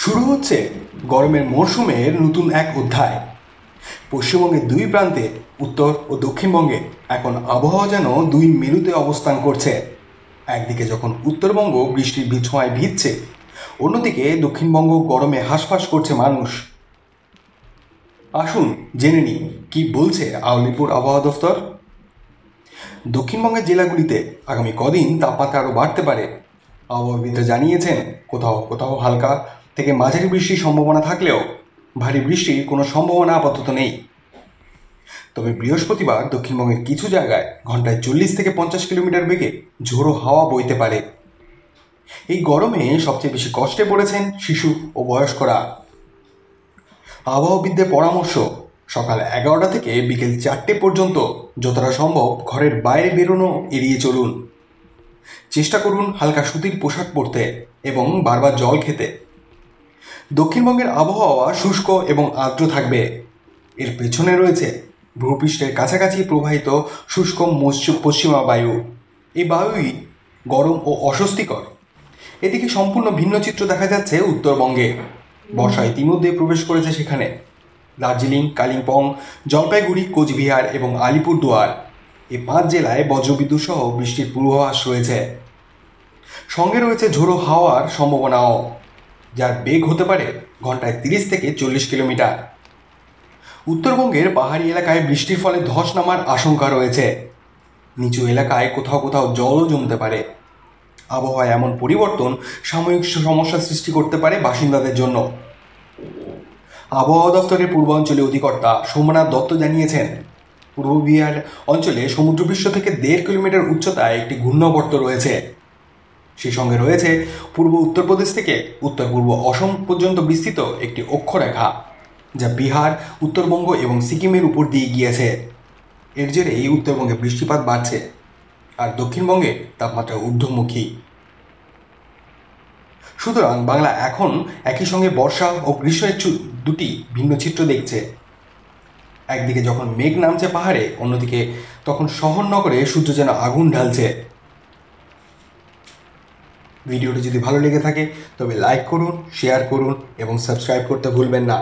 শুরু হচ্ছে গরমের মরশুমের নতুন এক অধ্যায়। পশ্চিমবঙ্গের দুই প্রান্তে উত্তর ও দক্ষিণবঙ্গে এখন আবহাওয়া যেন দুই মেরুতে অবস্থান করছে। একদিকে যখন উত্তরবঙ্গ বৃষ্টির ছোঁয়ায় ভিজছে, অন্যদিকে দক্ষিণবঙ্গ গরমে হাঁসফাঁস করছে মানুষ। আসুন জেনে নিই কি বলছে আলিপুর আবহাওয়া দফতর। দক্ষিণবঙ্গের জেলাগুলিতে আগামী কদিন তাপমাত্রা আরও বাড়তে পারে। আবহাওয়াবিদরা জানিয়েছেন, কোথাও কোথাও হালকা থেকে মাঝারি বৃষ্টির সম্ভাবনা থাকলেও ভারী বৃষ্টির কোনো সম্ভাবনা আপাতত নেই। তবে বৃহস্পতিবার দক্ষিণবঙ্গের কিছু জায়গায় ঘন্টায় 40 থেকে 50 কিলোমিটার বেগে ঝোড়ো হাওয়া বইতে পারে। এই গরমে সবচেয়ে বেশি কষ্টে পড়েছেন শিশু ও বয়স্করা। আবহাওয়াবিদদের পরামর্শ, সকাল 11টা থেকে বিকেল 4টে পর্যন্ত যতটা সম্ভব ঘরের বাইরে বেরোনো এড়িয়ে চলুন। চেষ্টা করুন হালকা সুতির পোশাক পরতে এবং বারবার জল খেতে। দক্ষিণবঙ্গের আবহাওয়া শুষ্ক এবং আর্দ্র থাকবে। এর পেছনে রয়েছে ভূপৃষ্ঠের কাছাকাছি প্রবাহিত শুষ্ক পশ্চিমা বায়ু। এই বায়ুই গরম ও অস্বস্তিকর। এদিকে সম্পূর্ণ ভিন্ন চিত্র দেখা যাচ্ছে উত্তরবঙ্গে। বর্ষা ইতিমধ্যে প্রবেশ করেছে সেখানে। দার্জিলিং, কালিম্পং, জলপাইগুড়ি, কোচবিহার এবং আলিপুরদুয়ার এই 5 জেলায় বজ্রবিদ্যুৎ সহ বৃষ্টির পূর্বাভাস রয়েছে। সঙ্গে রয়েছে ঝোড়ো হাওয়ার সম্ভাবনাও, যার বেগ হতে পারে ঘন্টায় 30 থেকে 40 কিলোমিটার। উত্তরবঙ্গের পাহাড়ি এলাকায় বৃষ্টির ফলে ধস নামার আশঙ্কা রয়েছে। নিচু এলাকায় কোথাও কোথাও জলও জমতে পারে। আবহাওয়ায় এমন পরিবর্তন সাময়িক সমস্যা সৃষ্টি করতে পারে বাসিন্দাদের জন্য। আবহাওয়া দফতরের পূর্বাঞ্চলীয় অধিকর্তা সোমনাথ দত্ত জানিয়েছেন, পূর্ব বিহার অঞ্চলে সমুদ্রপৃষ্ঠ থেকে 1.5 কিলোমিটার উচ্চতায় একটি ঘূর্ণাবর্ত রয়েছে। সেই সঙ্গে রয়েছে পূর্ব উত্তরপ্রদেশ থেকে উত্তর পূর্ব অসম পর্যন্ত বিস্তৃত একটি অক্ষরেখা, যা বিহার, উত্তরবঙ্গ এবং সিকিমের উপর দিয়ে গিয়েছে। এর জেরে এই উত্তরবঙ্গে বৃষ্টিপাত বাড়ছে, আর দক্ষিণবঙ্গে তাপমাত্রা ঊর্ধ্বমুখী। সুতরাং বাংলা এখন একই সঙ্গে বর্ষা ও গ্রীষ্মের দুটি ভিন্ন চিত্র দেখছে। একদিকে যখন মেঘ নামছে পাহাড়ে, অন্যদিকে তখন শহরনগরে সূর্য যেন আগুন ঢালছে। ভিডিওটি যদি ভালো লেগে থাকে তবে লাইক করুন, শেয়ার করুন এবং সাবস্ক্রাইব করতে ভুলবেন না।